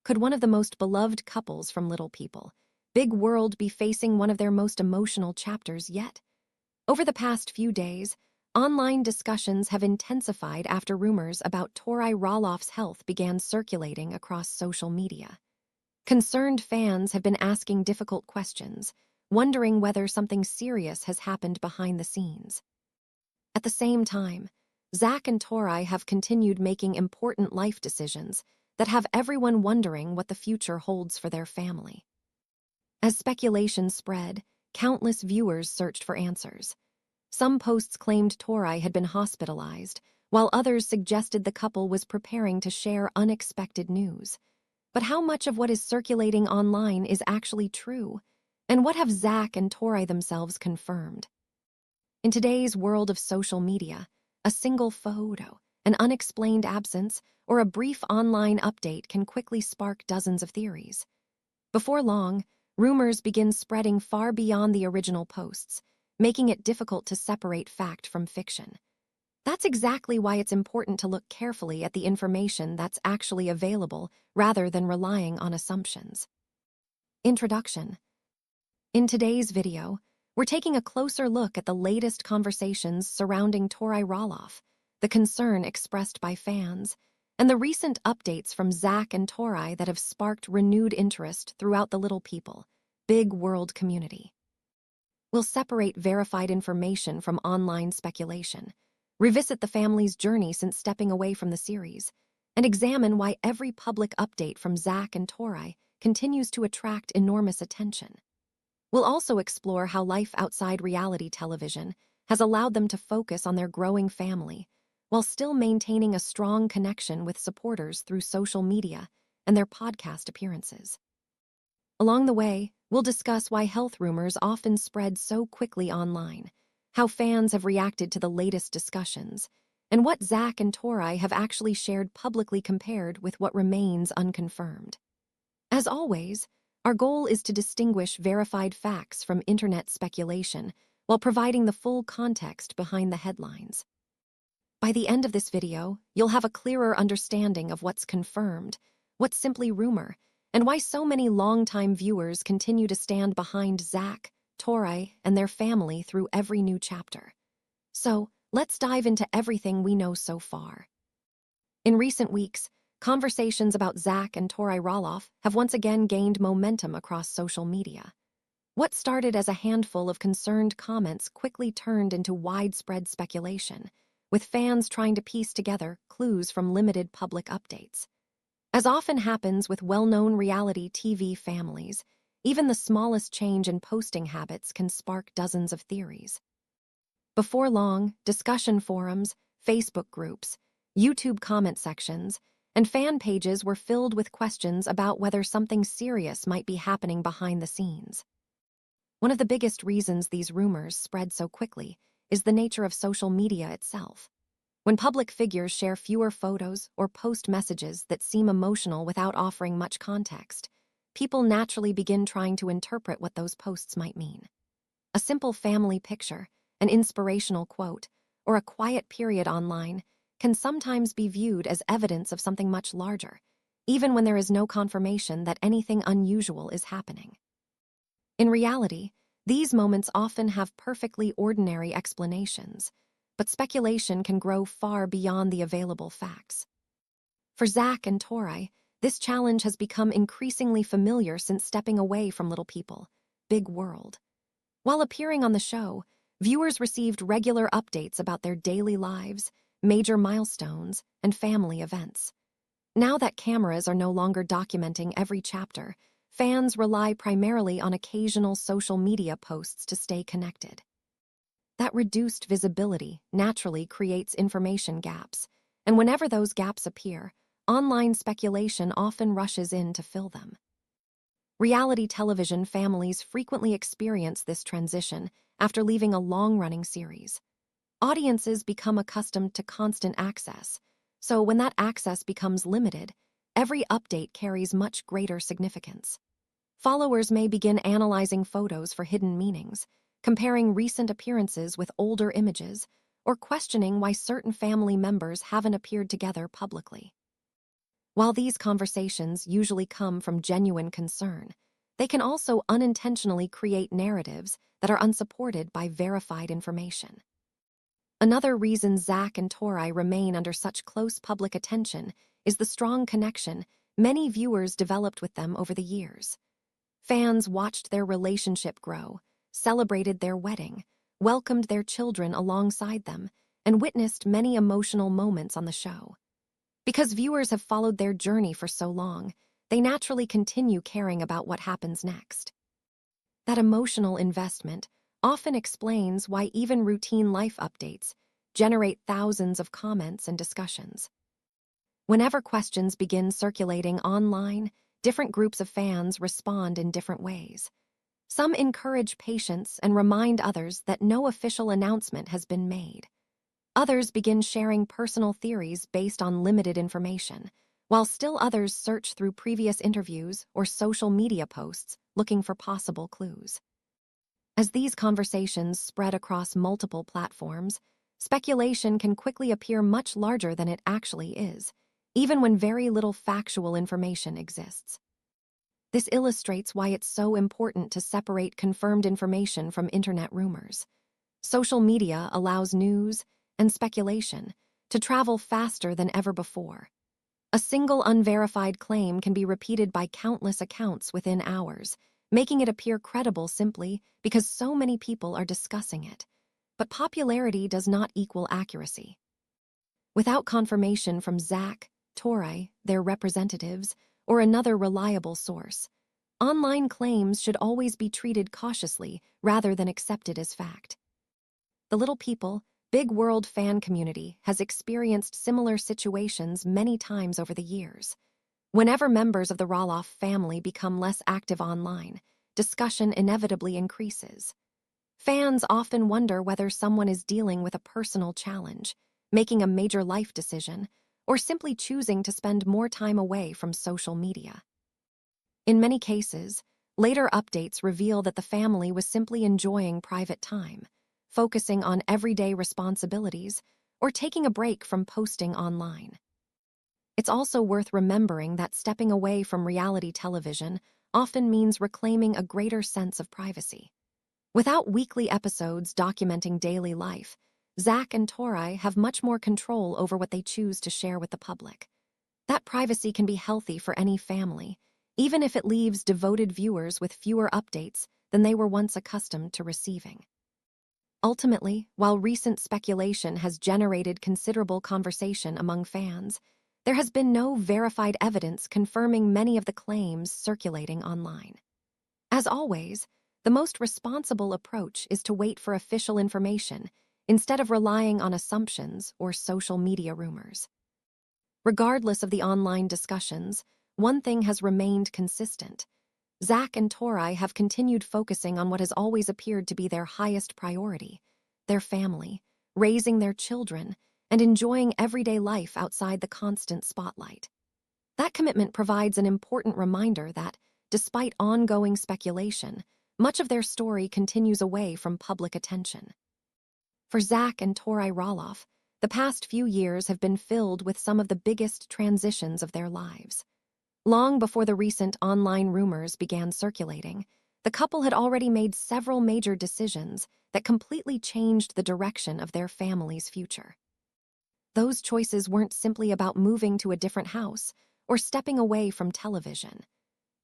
Could one of the most beloved couples from Little People, Big World, be facing one of their most emotional chapters yet? Over the past few days, online discussions have intensified after rumors about Tori Roloff's health began circulating across social media. Concerned fans have been asking difficult questions, wondering whether something serious has happened behind the scenes. At the same time, Zach and Tori have continued making important life decisions that have everyone wondering what the future holds for their family. As speculation spread, countless viewers searched for answers. Some posts claimed Tori had been hospitalized, while others suggested the couple was preparing to share unexpected news. But how much of what is circulating online is actually true? And what have Zach and Tori themselves confirmed? In today's world of social media, a single photo, an unexplained absence, or a brief online update can quickly spark dozens of theories. Before long, rumors begin spreading far beyond the original posts, making it difficult to separate fact from fiction. That's exactly why it's important to look carefully at the information that's actually available rather than relying on assumptions. Introduction. In today's video, we're taking a closer look at the latest conversations surrounding Tori Roloff, the concern expressed by fans, and the recent updates from Zach and Tori that have sparked renewed interest throughout the Little People, Big World community. We'll separate verified information from online speculation, revisit the family's journey since stepping away from the series, and examine why every public update from Zach and Tori continues to attract enormous attention. We'll also explore how life outside reality television has allowed them to focus on their growing family, while still maintaining a strong connection with supporters through social media and their podcast appearances. Along the way, we'll discuss why health rumors often spread so quickly online, how fans have reacted to the latest discussions, and what Zach and Tori have actually shared publicly compared with what remains unconfirmed. As always, our goal is to distinguish verified facts from internet speculation while providing the full context behind the headlines. By the end of this video, you'll have a clearer understanding of what's confirmed, what's simply rumor, and why so many longtime viewers continue to stand behind Zach, Tori, and their family through every new chapter. So, let's dive into everything we know so far. In recent weeks, conversations about Zach and Tori Roloff have once again gained momentum across social media. What started as a handful of concerned comments quickly turned into widespread speculation, with fans trying to piece together clues from limited public updates. As often happens with well-known reality TV families, even the smallest change in posting habits can spark dozens of theories. Before long, discussion forums, Facebook groups, YouTube comment sections, and fan pages were filled with questions about whether something serious might be happening behind the scenes. One of the biggest reasons these rumors spread so quickly is the nature of social media itself. When public figures share fewer photos or post messages that seem emotional without offering much context, people naturally begin trying to interpret what those posts might mean. A simple family picture, an inspirational quote, or a quiet period online can sometimes be viewed as evidence of something much larger, even when there is no confirmation that anything unusual is happening. In reality, these moments often have perfectly ordinary explanations, but speculation can grow far beyond the available facts. For Zach and Tori, this challenge has become increasingly familiar since stepping away from Little People, Big World. While appearing on the show, viewers received regular updates about their daily lives, major milestones, and family events. Now that cameras are no longer documenting every chapter, fans rely primarily on occasional social media posts to stay connected. That reduced visibility naturally creates information gaps, and whenever those gaps appear, online speculation often rushes in to fill them. Reality television families frequently experience this transition after leaving a long-running series. Audiences become accustomed to constant access, so when that access becomes limited, every update carries much greater significance. Followers may begin analyzing photos for hidden meanings, comparing recent appearances with older images, or questioning why certain family members haven't appeared together publicly. While these conversations usually come from genuine concern, they can also unintentionally create narratives that are unsupported by verified information. Another reason Zach and Tori remain under such close public attention is the strong connection many viewers developed with them over the years. Fans watched their relationship grow, celebrated their wedding, welcomed their children alongside them, and witnessed many emotional moments on the show. Because viewers have followed their journey for so long, they naturally continue caring about what happens next. That emotional investment often explains why even routine life updates generate thousands of comments and discussions. Whenever questions begin circulating online, different groups of fans respond in different ways. Some encourage patience and remind others that no official announcement has been made. Others begin sharing personal theories based on limited information, while still others search through previous interviews or social media posts looking for possible clues. As these conversations spread across multiple platforms, speculation can quickly appear much larger than it actually is, even when very little factual information exists. This illustrates why it's so important to separate confirmed information from internet rumors. Social media allows news and speculation to travel faster than ever before. A single unverified claim can be repeated by countless accounts within hours, making it appear credible simply because so many people are discussing it. But popularity does not equal accuracy. Without confirmation from Zach, Tori, their representatives, or another reliable source, online claims should always be treated cautiously rather than accepted as fact. The Little People, Big World fan community has experienced similar situations many times over the years. Whenever members of the Roloff family become less active online, discussion inevitably increases. Fans often wonder whether someone is dealing with a personal challenge, making a major life decision, or simply choosing to spend more time away from social media. In many cases, later updates reveal that the family was simply enjoying private time, focusing on everyday responsibilities, or taking a break from posting online. It's also worth remembering that stepping away from reality television often means reclaiming a greater sense of privacy. Without weekly episodes documenting daily life, Zach and Tori have much more control over what they choose to share with the public. That privacy can be healthy for any family, even if it leaves devoted viewers with fewer updates than they were once accustomed to receiving. Ultimately, while recent speculation has generated considerable conversation among fans, there has been no verified evidence confirming many of the claims circulating online. As always, the most responsible approach is to wait for official information instead of relying on assumptions or social media rumors. Regardless of the online discussions, one thing has remained consistent. Zach and Tori have continued focusing on what has always appeared to be their highest priority, their family, raising their children, and enjoying everyday life outside the constant spotlight. That commitment provides an important reminder that, despite ongoing speculation, much of their story continues away from public attention. For Zach and Tori Roloff, the past few years have been filled with some of the biggest transitions of their lives. Long before the recent online rumors began circulating, the couple had already made several major decisions that completely changed the direction of their family's future. Those choices weren't simply about moving to a different house or stepping away from television.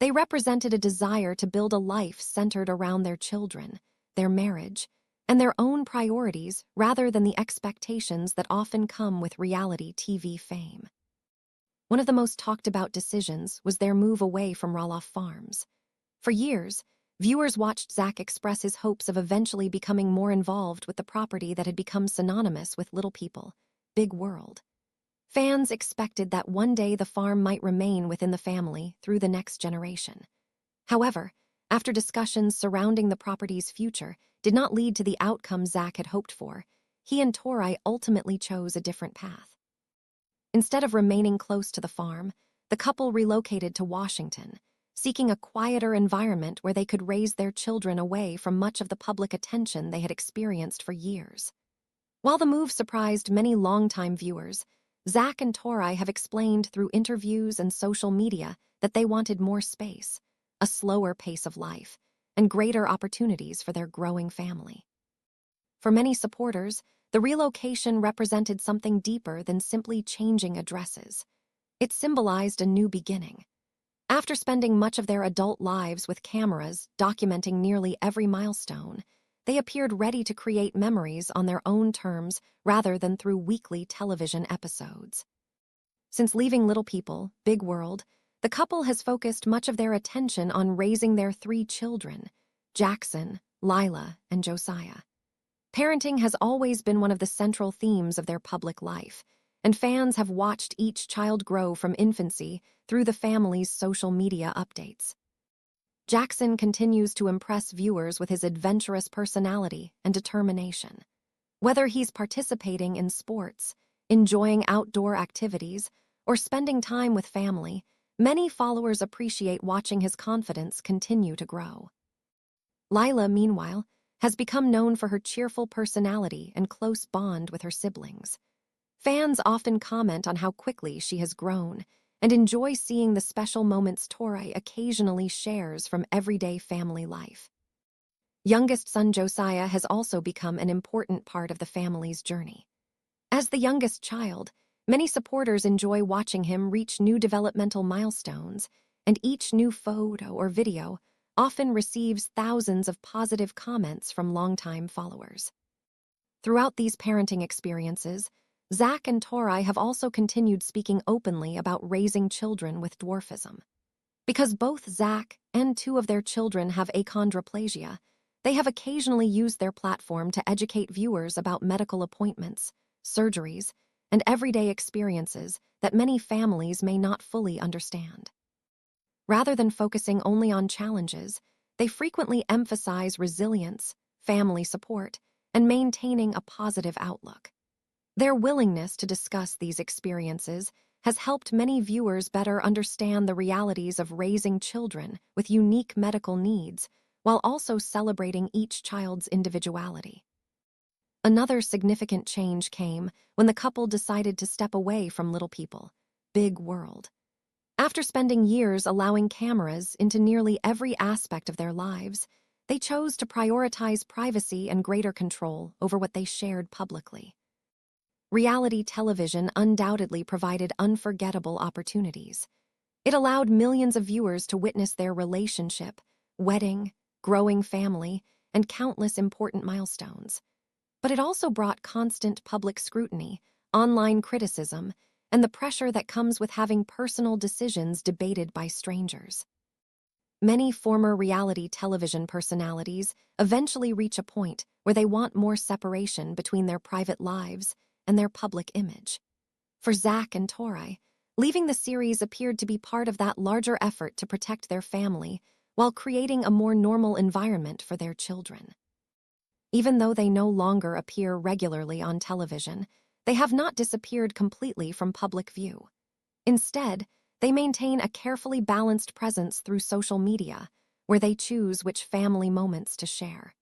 They represented a desire to build a life centered around their children, their marriage, and their own priorities rather than the expectations that often come with reality TV fame. One of the most talked about decisions was their move away from Roloff Farms. For years, viewers watched Zach express his hopes of eventually becoming more involved with the property that had become synonymous with Little People, Big World. Fans expected that one day the farm might remain within the family through the next generation. However, after discussions surrounding the property's future did not lead to the outcome Zach had hoped for, he and Tori ultimately chose a different path. Instead of remaining close to the farm, the couple relocated to Washington, seeking a quieter environment where they could raise their children away from much of the public attention they had experienced for years. While the move surprised many longtime viewers, Zach and Tori have explained through interviews and social media that they wanted more space, a slower pace of life, and greater opportunities for their growing family. For many supporters, the relocation represented something deeper than simply changing addresses. It symbolized a new beginning. After spending much of their adult lives with cameras documenting nearly every milestone, they appeared ready to create memories on their own terms rather than through weekly television episodes. Since leaving Little People, Big World, the couple has focused much of their attention on raising their 3 children, Jackson, Lilah, and Josiah. Parenting has always been one of the central themes of their public life, and fans have watched each child grow from infancy through the family's social media updates. Jackson continues to impress viewers with his adventurous personality and determination. Whether he's participating in sports, enjoying outdoor activities, or spending time with family, many followers appreciate watching his confidence continue to grow. Lilah, meanwhile, has become known for her cheerful personality and close bond with her siblings. Fans often comment on how quickly she has grown and enjoy seeing the special moments Tori occasionally shares from everyday family life. Youngest son Josiah has also become an important part of the family's journey. As the youngest child, many supporters enjoy watching him reach new developmental milestones, and each new photo or video often receives thousands of positive comments from longtime followers. Throughout these parenting experiences, Zach and Tori have also continued speaking openly about raising children with dwarfism. Because both Zach and 2 of their children have achondroplasia, they have occasionally used their platform to educate viewers about medical appointments, surgeries, and everyday experiences that many families may not fully understand. Rather than focusing only on challenges, they frequently emphasize resilience, family support, and maintaining a positive outlook. Their willingness to discuss these experiences has helped many viewers better understand the realities of raising children with unique medical needs, while also celebrating each child's individuality. Another significant change came when the couple decided to step away from Little People, Big World. After spending years allowing cameras into nearly every aspect of their lives, they chose to prioritize privacy and greater control over what they shared publicly. Reality television undoubtedly provided unforgettable opportunities. It allowed millions of viewers to witness their relationship, wedding, growing family, and countless important milestones. But it also brought constant public scrutiny, online criticism, and the pressure that comes with having personal decisions debated by strangers. Many former reality television personalities eventually reach a point where they want more separation between their private lives and their public image. For Zach and Tori, leaving the series appeared to be part of that larger effort to protect their family while creating a more normal environment for their children. Even though they no longer appear regularly on television, they have not disappeared completely from public view. Instead, they maintain a carefully balanced presence through social media, where they choose which family moments to share.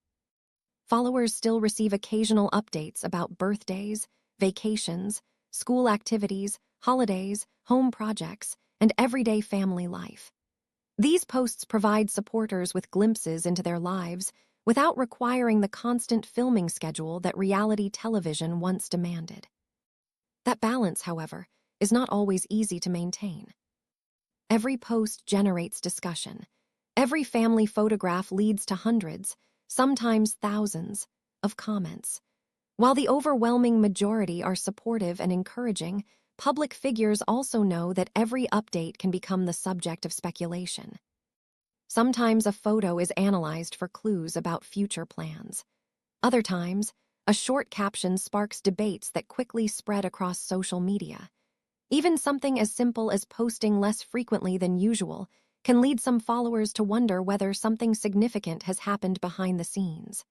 Followers still receive occasional updates about birthdays, vacations, school activities, holidays, home projects, and everyday family life. These posts provide supporters with glimpses into their lives without requiring the constant filming schedule that reality television once demanded. That balance, however, is not always easy to maintain. Every post generates discussion. Every family photograph leads to hundreds, sometimes thousands, of comments. While the overwhelming majority are supportive and encouraging, public figures also know that every update can become the subject of speculation. Sometimes a photo is analyzed for clues about future plans. Other times, a short caption sparks debates that quickly spread across social media. Even something as simple as posting less frequently than usual can lead some followers to wonder whether something significant has happened behind the scenes.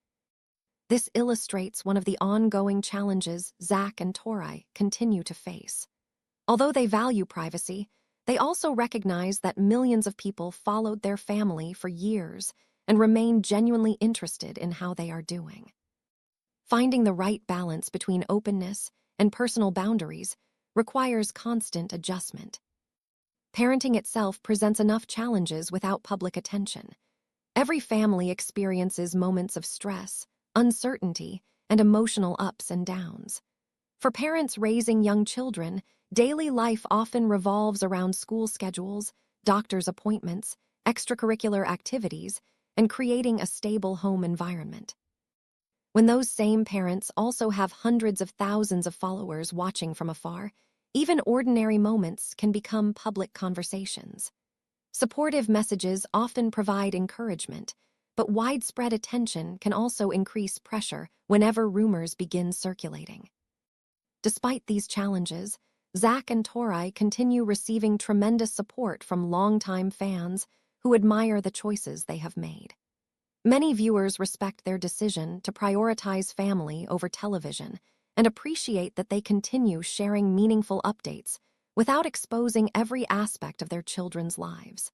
This illustrates one of the ongoing challenges Zach and Tori continue to face. Although they value privacy, they also recognize that millions of people followed their family for years and remain genuinely interested in how they are doing. Finding the right balance between openness and personal boundaries requires constant adjustment. Parenting itself presents enough challenges without public attention. Every family experiences moments of stress, uncertainty, and emotional ups and downs. For parents raising young children, daily life often revolves around school schedules, doctor's appointments, extracurricular activities, and creating a stable home environment. When those same parents also have hundreds of thousands of followers watching from afar, even ordinary moments can become public conversations. Supportive messages often provide encouragement, but widespread attention can also increase pressure whenever rumors begin circulating. Despite these challenges, Zach and Tori continue receiving tremendous support from longtime fans who admire the choices they have made. Many viewers respect their decision to prioritize family over television and appreciate that they continue sharing meaningful updates without exposing every aspect of their children's lives.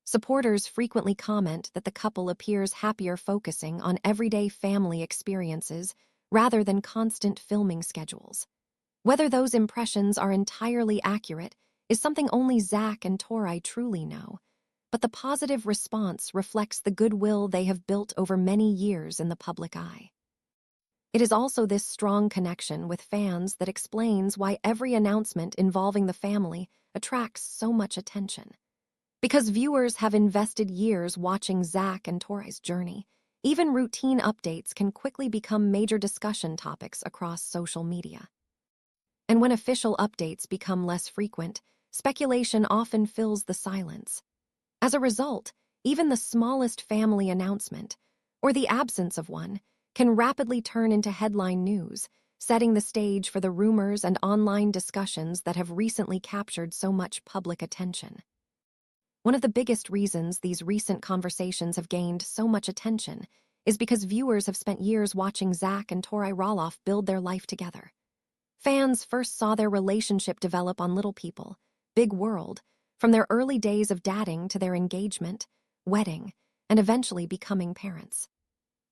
Supporters frequently comment that the couple appears happier focusing on everyday family experiences rather than constant filming schedules. Whether those impressions are entirely accurate is something only Zach and Tori truly know, but the positive response reflects the goodwill they have built over many years in the public eye. It is also this strong connection with fans that explains why every announcement involving the family attracts so much attention. Because viewers have invested years watching Zach and Tori's journey, even routine updates can quickly become major discussion topics across social media. And when official updates become less frequent, speculation often fills the silence. As a result, even the smallest family announcement, or the absence of one, can rapidly turn into headline news, setting the stage for the rumors and online discussions that have recently captured so much public attention. One of the biggest reasons these recent conversations have gained so much attention is because viewers have spent years watching Zach and Tori Roloff build their life together. Fans first saw their relationship develop on Little People, Big World, from their early days of dating to their engagement, wedding, and eventually becoming parents.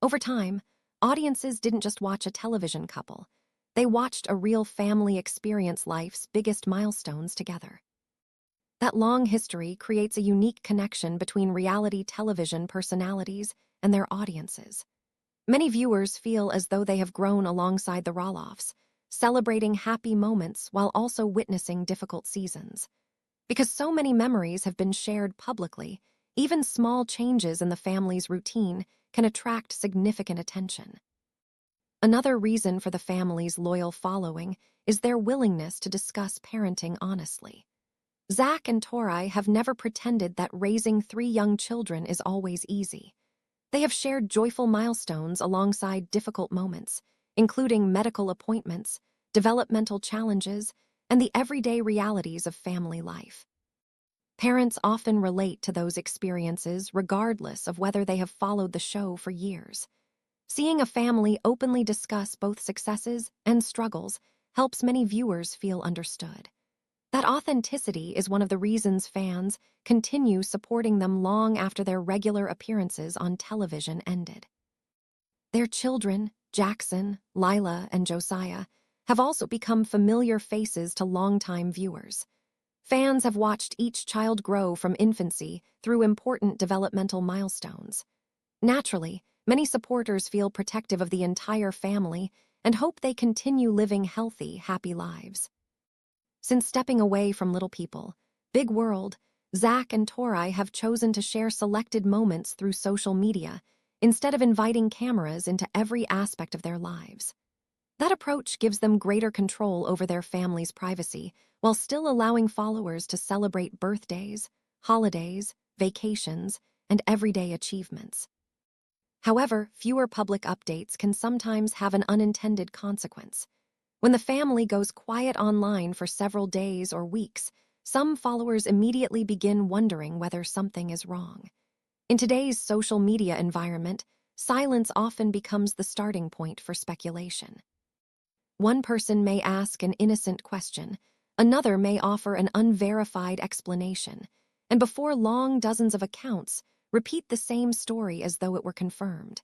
Over time, audiences didn't just watch a television couple. They watched a real family experience life's biggest milestones together. That long history creates a unique connection between reality television personalities and their audiences. Many viewers feel as though they have grown alongside the Roloffs, celebrating happy moments while also witnessing difficult seasons. Because so many memories have been shared publicly, even small changes in the family's routine can attract significant attention. Another reason for the family's loyal following is their willingness to discuss parenting honestly. Zach and Tori have never pretended that raising 3 young children is always easy. They have shared joyful milestones alongside difficult moments, including medical appointments, developmental challenges, and the everyday realities of family life. Parents often relate to those experiences regardless of whether they have followed the show for years. Seeing a family openly discuss both successes and struggles helps many viewers feel understood. That authenticity is one of the reasons fans continue supporting them long after their regular appearances on television ended. Their children, Jackson, Lilah, and Josiah, have also become familiar faces to longtime viewers. Fans have watched each child grow from infancy through important developmental milestones. Naturally, many supporters feel protective of the entire family and hope they continue living healthy, happy lives. Since stepping away from Little People, Big World, Zach and Tori have chosen to share selected moments through social media instead of inviting cameras into every aspect of their lives. That approach gives them greater control over their family's privacy while still allowing followers to celebrate birthdays, holidays, vacations, and everyday achievements. However, fewer public updates can sometimes have an unintended consequence. When the family goes quiet online for several days or weeks, some followers immediately begin wondering whether something is wrong. In today's social media environment, silence often becomes the starting point for speculation. One person may ask an innocent question, another may offer an unverified explanation, and before long dozens of accounts repeat the same story as though it were confirmed.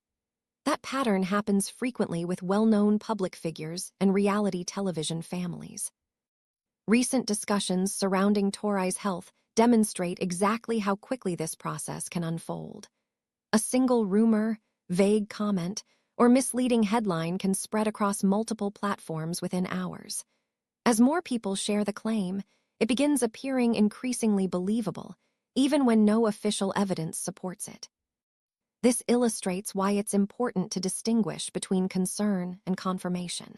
That pattern happens frequently with well-known public figures and reality television families. Recent discussions surrounding Tori's health demonstrate exactly how quickly this process can unfold. A single rumor, vague comment, or misleading headline can spread across multiple platforms within hours. As more people share the claim, it begins appearing increasingly believable, even when no official evidence supports it. This illustrates why it's important to distinguish between concern and confirmation.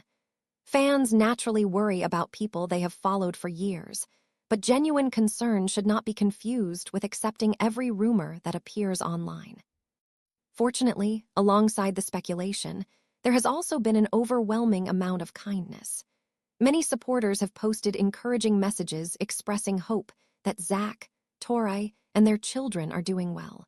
Fans naturally worry about people they have followed for years, but genuine concern should not be confused with accepting every rumor that appears online. Fortunately, alongside the speculation, there has also been an overwhelming amount of kindness. Many supporters have posted encouraging messages expressing hope that Zach, Tori, and their children are doing well.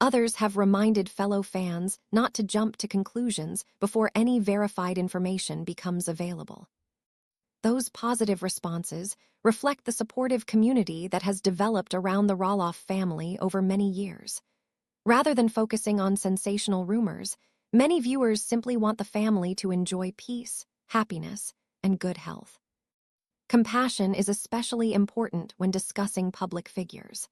Others have reminded fellow fans not to jump to conclusions before any verified information becomes available. Those positive responses reflect the supportive community that has developed around the Roloff family over many years. Rather than focusing on sensational rumors, many viewers simply want the family to enjoy peace, happiness, and good health. Compassion is especially important when discussing public figures.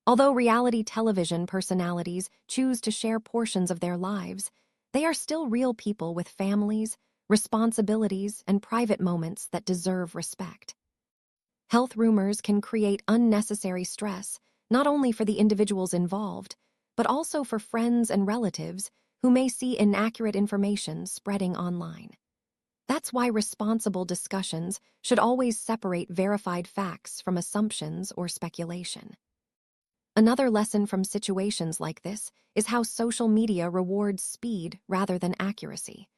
Although reality television personalities choose to share portions of their lives, they are still real people with families, responsibilities, and private moments that deserve respect. Health rumors can create unnecessary stress, not only for the individuals involved, but also for friends and relatives who may see inaccurate information spreading online. That's why responsible discussions should always separate verified facts from assumptions or speculation. Another lesson from situations like this is how social media rewards speed rather than accuracy.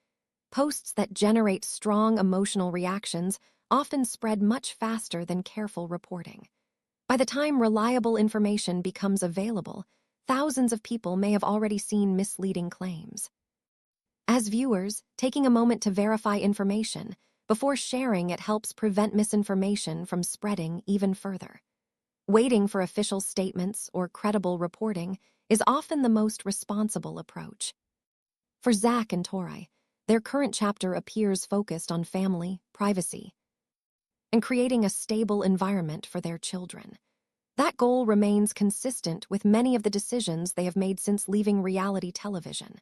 Posts that generate strong emotional reactions often spread much faster than careful reporting. By the time reliable information becomes available, thousands of people may have already seen misleading claims. As viewers, taking a moment to verify information before sharing it helps prevent misinformation from spreading even further. Waiting for official statements or credible reporting is often the most responsible approach. For Zach and Tori, their current chapter appears focused on family, privacy, and creating a stable environment for their children. That goal remains consistent with many of the decisions they have made since leaving reality television.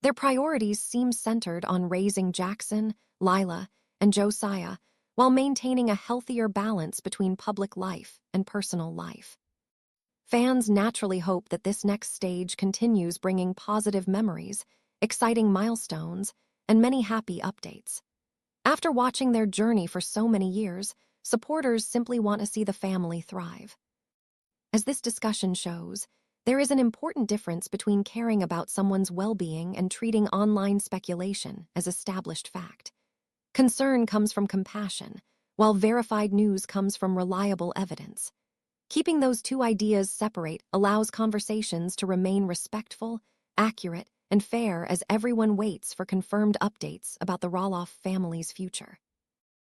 Their priorities seem centered on raising Jackson, Lilah, and Josiah while maintaining a healthier balance between public life and personal life. Fans naturally hope that this next stage continues bringing positive memories, exciting milestones, and many happy updates. After watching their journey for so many years, supporters simply want to see the family thrive. As this discussion shows, there is an important difference between caring about someone's well-being and treating online speculation as established fact. Concern comes from compassion, while verified news comes from reliable evidence. Keeping those two ideas separate allows conversations to remain respectful, accurate, and fair as everyone waits for confirmed updates about the Roloff family's future.